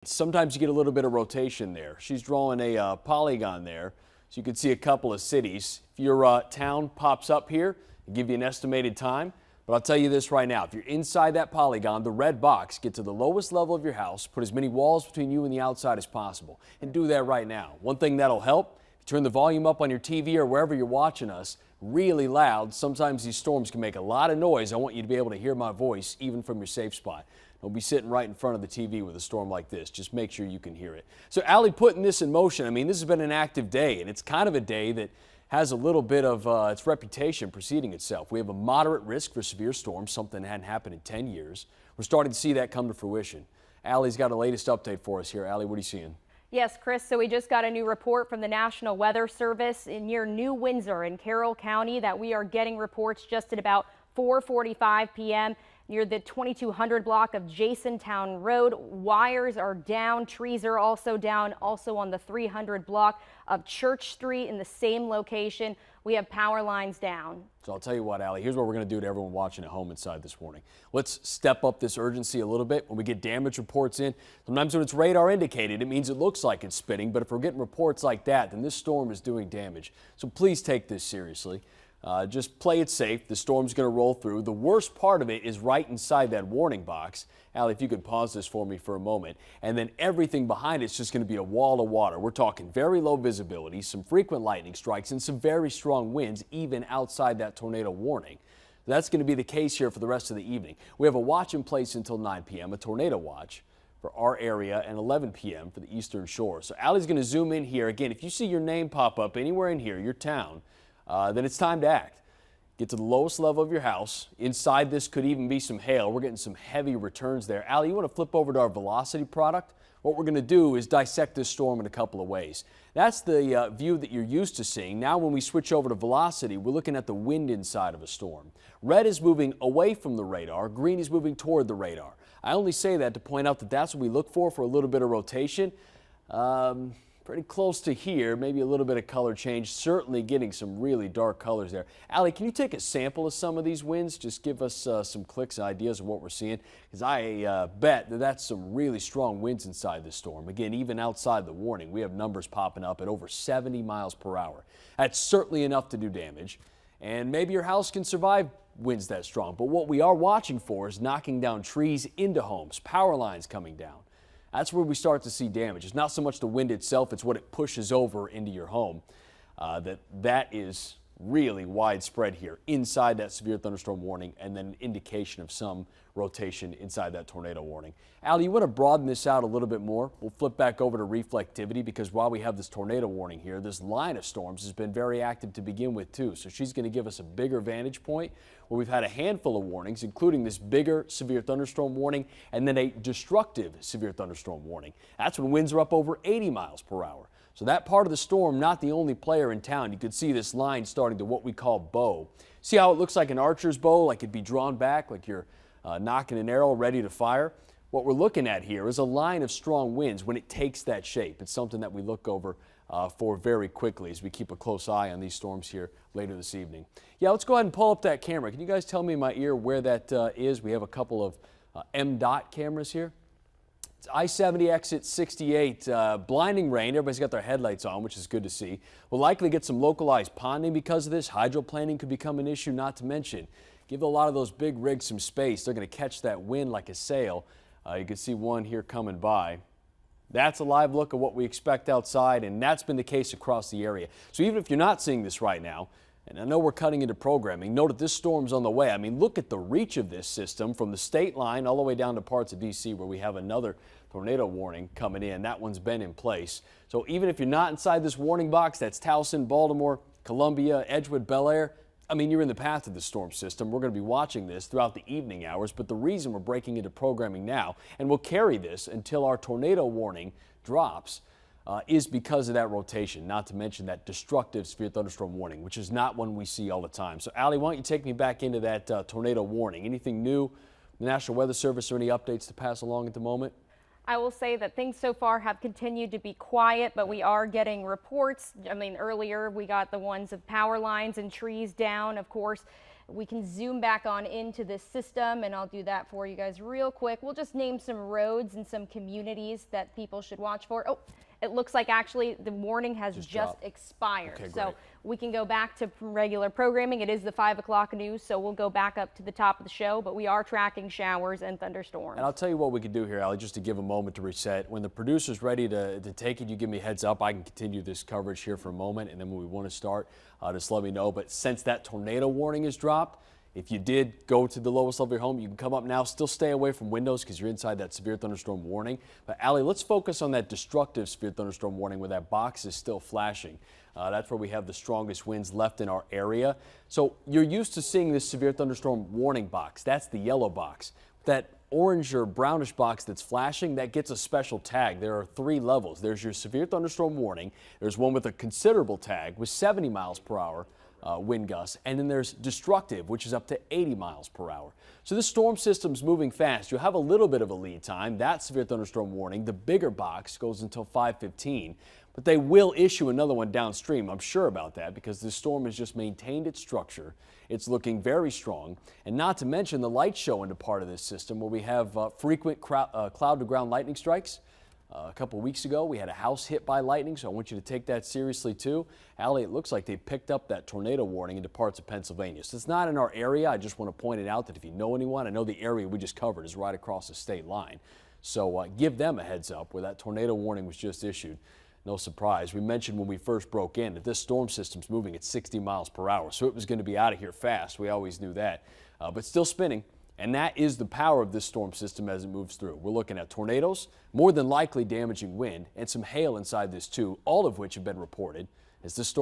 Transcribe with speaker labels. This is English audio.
Speaker 1: Sometimes you get a little bit of rotation there. She's drawing a polygon there, so you can see a couple of cities. If your town pops up here, I'll give you an estimated time. But I'll tell you this right now, if you're inside that polygon, the red box, get to the lowest level of your house, put as many walls between you and the outside as possible, and do that right now. One thing that'll help, if you turn the volume up on your TV or wherever you're watching us really loud. Sometimes these storms can make a lot of noise. I want you to be able to hear my voice even from your safe spot. Don't be sitting right in front of the TV with a storm like this. Just make sure you can hear it. So Allie, putting this in motion, I mean, this has been an active day, and it's kind of a day that has a little bit of its reputation preceding itself. We have a moderate risk for severe storms, something that hadn't happened in 10 years. We're starting to see that come to fruition. Allie's got a latest update for us here. Allie, what are you seeing?
Speaker 2: Yes, Chris, so we just got a new report from the National Weather Service near New Windsor in Carroll County that we are getting reports just at about 4:45 p.m. near the 2200 block of Jasontown Road. Wires are down, trees are also down, also on the 300 block of Church Street in the same location. We have power lines down.
Speaker 1: So I'll tell you what, Allie, here's what we're going to do to everyone watching at home inside this morning. Let's step up this urgency a little bit. When we get damage reports in, sometimes when it's radar indicated, it means it looks like it's spinning. But if we're getting reports like that, then this storm is doing damage. So please take this seriously. Just play it safe. The storm's going to roll through. The worst part of it is right inside that warning box. Allie, if you could pause this for me for a moment. And then everything behind it's just going to be a wall of water. We're talking very low visibility, some frequent lightning strikes, and some very strong winds even outside that tornado warning. That's going to be the case here for the rest of the evening. We have a watch in place until 9 p.m., a tornado watch for our area, and 11 p.m. for the eastern shore. So Allie's going to zoom in here. Again, if you see your name pop up anywhere in here, your town, then it's time to act. Get to the lowest level of your house. Inside this could even be some hail. We're getting some heavy returns there. Allie, you want to flip over to our velocity product? What we're going to do is dissect this storm in a couple of ways. That's the view that you're used to seeing. Now when we switch over to velocity, we're looking at the wind inside of a storm. Red is moving away from the radar. Green is moving toward the radar. I only say that to point out that that's what we look for a little bit of rotation. Pretty close to here, maybe a little bit of color change, certainly getting some really dark colors there. Allie, can you take a sample of some of these winds? Just give us some clicks and ideas of what we're seeing, because I bet that that's some really strong winds inside this storm. Again, even outside the warning, we have numbers popping up at over 70 miles per hour. That's certainly enough to do damage, and maybe your house can survive winds that strong. But what we are watching for is knocking down trees into homes, power lines coming down. That's where we start to see damage. It's not so much the wind itself, it's what it pushes over into your home. That is really widespread here inside that severe thunderstorm warning, and then an indication of some rotation inside that tornado warning. Allie, you want to broaden this out a little bit more? We'll flip back over to reflectivity, because while we have this tornado warning here, this line of storms has been very active to begin with too. So she's going to give us a bigger vantage point where we've had a handful of warnings, including this bigger severe thunderstorm warning and then a destructive severe thunderstorm warning. That's when winds are up over 80 miles per hour. So that part of the storm, not the only player in town. You could see this line starting to what we call bow. See how it looks like an archer's bow, like it'd be drawn back, like you're knocking an arrow ready to fire? What we're looking at here is a line of strong winds when it takes that shape. It's something that we look over for very quickly as we keep a close eye on these storms here later this evening. Yeah, let's go ahead and pull up that camera. Can you guys tell me in my ear where that is? We have a couple of M-dot cameras here. It's I-70 exit 68, blinding rain. Everybody's got their headlights on, which is good to see. We'll likely get some localized ponding because of this. Hydroplaning could become an issue, not to mention. Give a lot of those big rigs some space. They're going to catch that wind like a sail. You can see one here coming by. That's a live look of what we expect outside, and that's been the case across the area. So even if you're not seeing this right now, and I know we're cutting into programming, note that this storm's on the way. I mean, look at the reach of this system from the state line all the way down to parts of D.C. where we have another tornado warning coming in. That one's been in place. So even if you're not inside this warning box, that's Towson, Baltimore, Columbia, Edgewood, Bel Air, I mean, you're in the path of the storm system. We're going to be watching this throughout the evening hours, but the reason we're breaking into programming now, and we'll carry this until our tornado warning drops, is because of that rotation, not to mention that destructive severe thunderstorm warning, which is not one we see all the time. So, Allie, why don't you take me back into that tornado warning? Anything new, the National Weather Service, or any updates to pass along at the moment?
Speaker 2: I will say that things so far have continued to be quiet, but we are getting reports. I mean, earlier we got the ones of power lines and trees down. Of course, We can zoom back on into this system, and I'll do that for you guys real quick. We'll just name some roads and some communities that people should watch for. Oh, it looks like actually the warning has just expired.
Speaker 1: Okay,
Speaker 2: so
Speaker 1: great.
Speaker 2: we can go back to regular programming. It is the 5 o'clock news, so we'll go back up to the top of the show, but we are tracking showers and thunderstorms.
Speaker 1: And I'll tell you what we can do here, Allie, just to give a moment to reset. When the producer's ready to take it, you give me a heads up. I can continue this coverage here for a moment, and then when we want to start, just let me know. But since that tornado warning is dropped, if you did go to the lowest level of your home, you can come up now. Still stay away from windows because you're inside that severe thunderstorm warning. But Allie, let's focus on that destructive severe thunderstorm warning where that box is still flashing. That's where we have the strongest winds left in our area. So you're used to seeing this severe thunderstorm warning box. That's the yellow box. That orange or brownish box that's flashing, that gets a special tag. There are 3 levels. There's your severe thunderstorm warning. There's one with a considerable tag with 70 miles per hour. Wind gusts, and then there's destructive, which is up to 80 miles per hour. So this storm system's moving fast. You'll have a little bit of a lead time. That severe thunderstorm warning, the bigger box, goes until 5:15, but they will issue another one downstream. I'm sure about that because this storm has just maintained its structure. It's looking very strong, and not to mention the light show into part of this system where we have frequent cloud-to-ground lightning strikes. A couple weeks ago, we had a house hit by lightning, so I want you to take that seriously too. Allie, it looks like they picked up that tornado warning into parts of Pennsylvania. So it's not in our area. I just want to point it out that if you know anyone, I know the area we just covered is right across the state line. So give them a heads up where that tornado warning was just issued. No surprise. We mentioned when we first broke in that this storm system's moving at 60 miles per hour, so it was going to be out of here fast. We always knew that, but still spinning. And that is the power of this storm system as it moves through. We're looking at tornadoes, more than likely damaging wind, and some hail inside this too, all of which have been reported as this storm